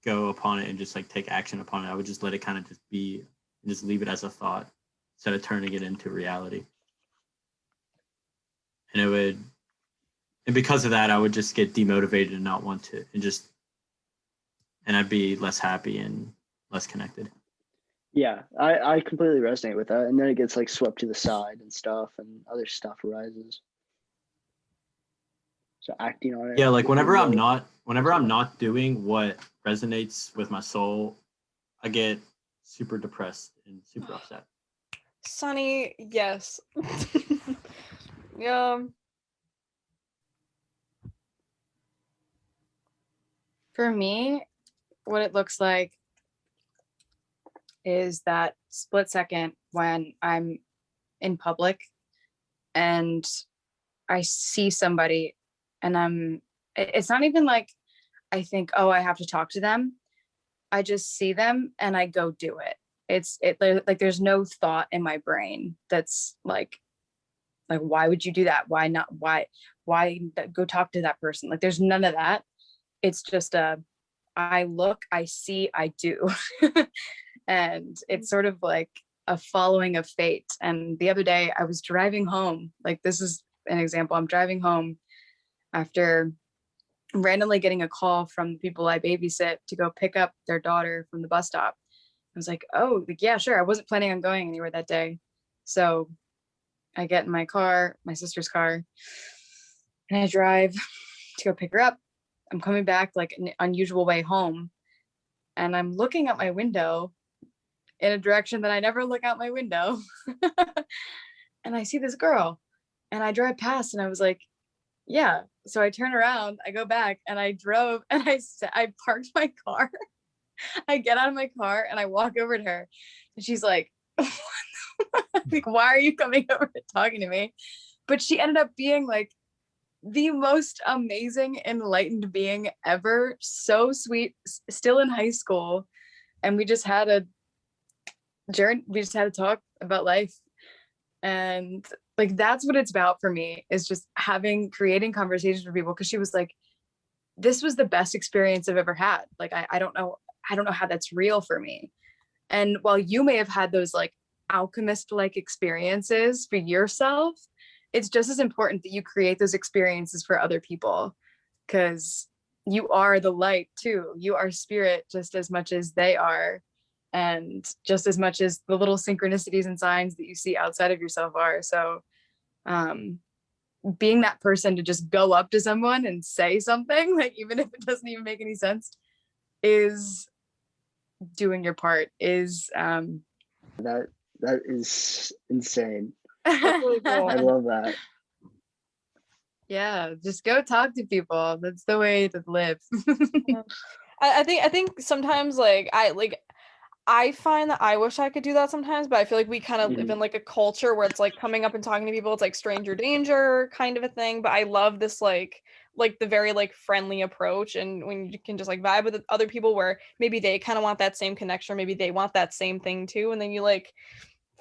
A: go upon it and just like take action upon it. I would just let it kind of just be and just leave it as a thought instead of turning it into reality. And because of that, I would just get demotivated and not want to, and I'd be less happy and less connected.
C: Yeah, I completely resonate with that. And then it gets like swept to the side and stuff, and other stuff arises. So acting on it.
A: Yeah, like
C: with your
A: whenever I'm
C: will.
A: not doing what resonates with my soul, I get super depressed and super upset.
E: Sunny, yes. Yeah.
D: For me, what it looks like is that split second when I'm in public and I see somebody and it's not even like I think, oh, I have to talk to them. I just see them and I go do it. Like there's no thought in my brain that's like why would you do that? Why not? Why go talk to that person? Like there's none of that. It's just I look, I see, I do. And it's sort of like a following of fate. And the other day I was driving home, like this is an example. I'm driving home after randomly getting a call from the people I babysit to go pick up their daughter from the bus stop. I was like, oh, like, yeah, sure. I wasn't planning on going anywhere that day. So I get in my car, my sister's car, and I drive to go pick her up. I'm coming back like an unusual way home. And I'm looking out my window in a direction that I never look out my window. And I see this girl and I drive past and I was like, yeah. So I turn around, I go back and I drove and I parked my car. I get out of my car and I walk over to her and she's like, like, why are you coming over and talking to me? But she ended up being like the most amazing, enlightened being ever. So sweet, still in high school. And we just had a journey, we just had a talk about life. And like, that's what it's about for me, is just creating conversations with people. Cause she was like, this was the best experience I've ever had. Like, I don't know how that's real for me. And while you may have had those like alchemist-like experiences for yourself, it's just as important that you create those experiences for other people, because you are the light too. You are spirit just as much as they are, and just as much as the little synchronicities and signs that you see outside of yourself are. So being that person to just go up to someone and say something, like even if it doesn't even make any sense, is doing your part, is
C: That is insane.
E: That's really cool.
C: I love that.
D: Yeah, just go talk to people. That's the way to live.
E: I think sometimes I find that I wish I could do that sometimes, but I feel like we kind of live in like a culture where it's like coming up and talking to people, it's like stranger danger kind of a thing. But I love this like the very like friendly approach, and when you can just like vibe with other people where maybe they kind of want that same connection, or maybe they want that same thing too, and then you like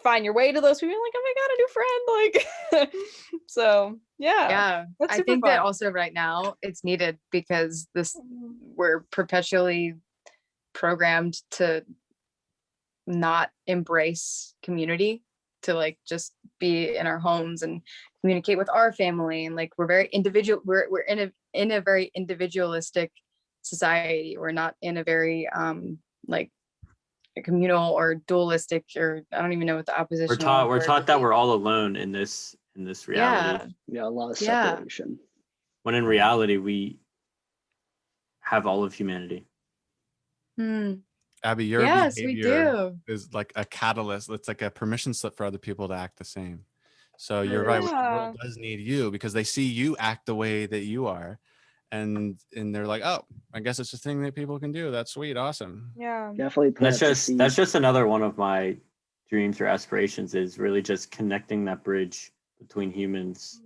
E: find your way to those people, like, oh my god, a new friend, like so yeah,
D: I think that also right now it's needed, because we're perpetually programmed to not embrace community, to like just be in our homes and communicate with our family, and like we're very individual, we're in a very individualistic society. We're not in a very like communal or dualistic, or I don't even know what the opposition.
A: We're taught that we're all alone in this reality.
C: Yeah, a lot of separation.
A: When in reality we have all of humanity.
B: Abby, your behavior is like a catalyst. It's like a permission slip for other people to act the same. So you're right. The world does need you, because they see you act the way that you are, and they're like, oh, I guess it's a thing that people can do. That's sweet, awesome.
E: Yeah,
C: definitely.
A: That's just another one of my dreams or aspirations, is really just connecting that bridge between humans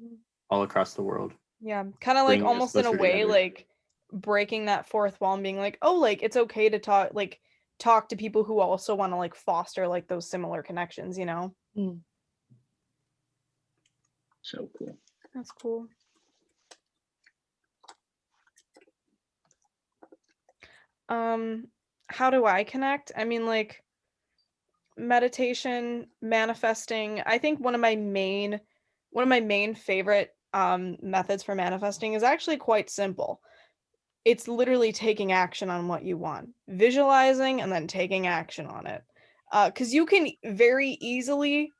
A: all across the world.
E: Yeah, kind of like almost in a way like breaking that fourth wall and being like, oh, like it's okay to talk to people who also want to like foster like those similar connections, you know.
C: So cool.
E: That's cool. How do I connect? I mean, like meditation, manifesting. I think one of my main favorite methods for manifesting is actually quite simple. It's literally taking action on what you want, visualizing, and then taking action on it. Because you can very easily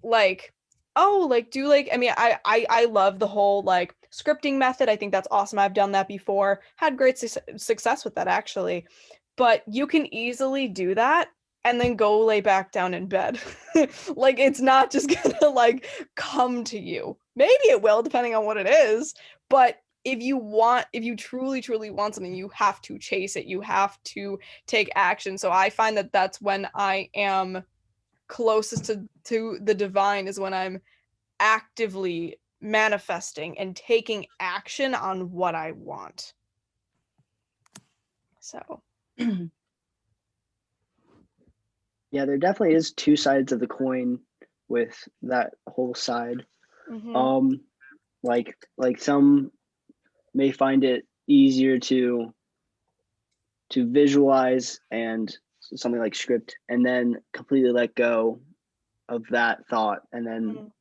E: like, I love the whole like scripting method. I think that's awesome. I've done that before, had great success with that actually. But you can easily do that and then go lay back down in bed. Like, it's not just gonna like come to you. Maybe it will, depending on what it is. But if you truly want something, you have to chase it. You have to take action. So I find that that's when I am closest to the divine, is when I'm actively manifesting and taking action on what I want. So
C: yeah, there definitely is two sides of the coin with that whole side. Like some may find it easier to visualize and something like script, and then completely let go of that thought, and then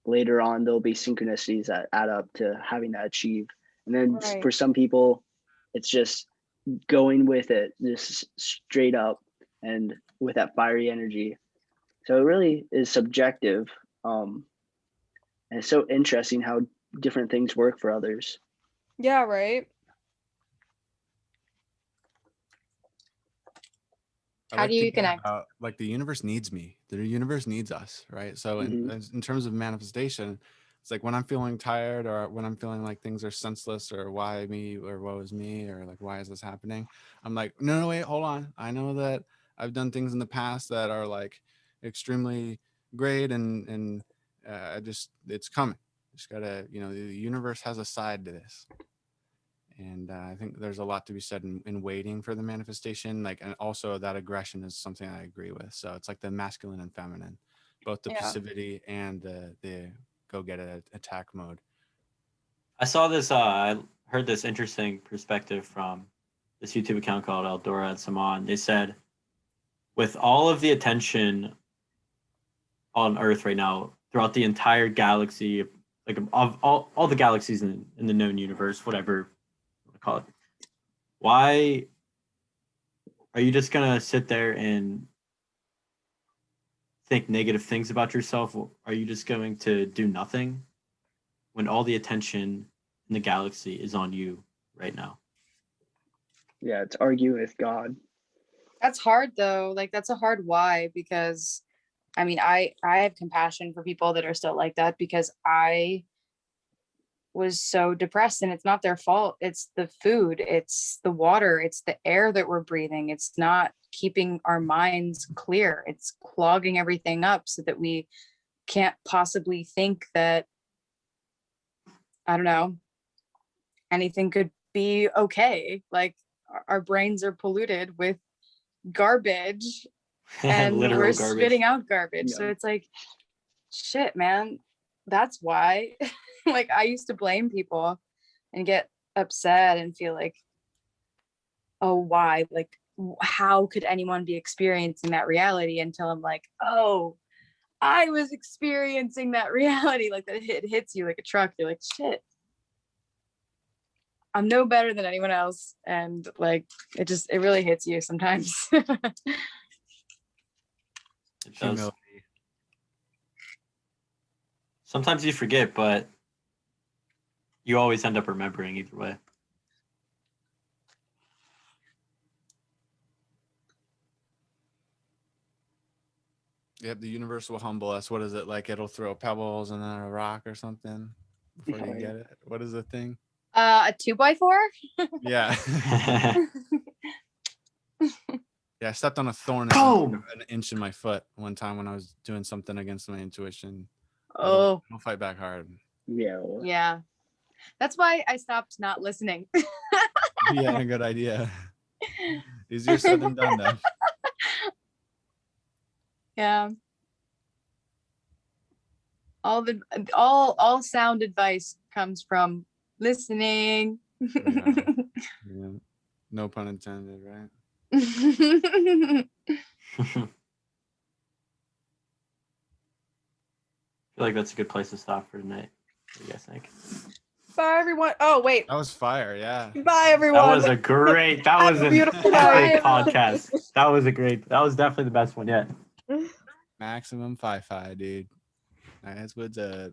C: later on there'll be synchronicities that add up to having that achieved. And then for some people, it's just going with it, just straight up and with that fiery energy. So it really is subjective, and it's so interesting how different things work for others.
E: Yeah, right.
D: How do you connect?
B: Like the universe needs me. The universe needs us, right? So in terms of manifestation, it's like when I'm feeling tired, or when I'm feeling like things are senseless, or why me, or woe is me, or like why is this happening? I'm like, no, wait, hold on. I know that I've done things in the past that are like extremely great, and it's coming. Just gotta, the universe has a side to this. And I think there's a lot to be said in waiting for the manifestation. Like, and also that aggression is something I agree with. So it's like the masculine and feminine, both the
E: Yeah.
B: passivity and the go get it attack mode.
A: I saw this. I heard this interesting perspective from this YouTube account called Eldora and Saman. They said, with all of the attention on Earth right now, throughout the entire galaxy, like of all the galaxies in the known universe, whatever you want to call it, why are you just gonna sit there and think negative things about yourself? Are you just going to do nothing when all the attention in the galaxy is on you right now?
C: Yeah, it's arguing with God.
D: That's hard though. Like that's a hard why, because I mean, I have compassion for people that are still like that, because I was so depressed, and it's not their fault. It's the food, it's the water, it's the air that we're breathing. It's not keeping our minds clear. It's clogging everything up so that we can't possibly think that, I don't know, anything could be okay. Like our brains are polluted with garbage and
A: Literal
D: we're
A: garbage.
D: spitting out garbage.
C: Yeah.
D: So it's like, shit, man, that's why. Like I used to blame people and get upset and feel like, oh, why? Like, how could anyone be experiencing that reality? Until I'm like, oh, I was experiencing that reality. Like that it hits you like a truck. You're like, shit, I'm no better than anyone else. And like, it really hits you sometimes.
A: It does.
B: Humility.
A: Sometimes you forget, but you always end up remembering either way.
B: Yep, the universe will humble us. What is it like? It'll throw pebbles and then a rock or something before you get it. What is the thing?
D: A 2x4.
B: Yeah. Yeah, I stepped on a thorn
A: Boom!
B: an inch in my foot one time when I was doing something against my intuition.
D: Oh,
B: I'll fight back hard.
C: Yeah. Well,
D: yeah. That's why I stopped not listening.
B: Yeah, good idea. Easier said than done, then.
D: Yeah. All sound advice comes from listening.
B: Yeah. No pun intended, right?
A: I feel like that's a good place to stop for tonight. What do you guys think?
E: Bye, everyone. Oh, wait.
B: That was fire, yeah.
E: Bye, everyone.
A: That was a great. That
E: Have
A: was
E: a
A: a
E: beautiful
A: great
E: night.
A: podcast. That was a great. That was definitely the best one yet.
B: Maximum fi-fi, dude. That's what's up.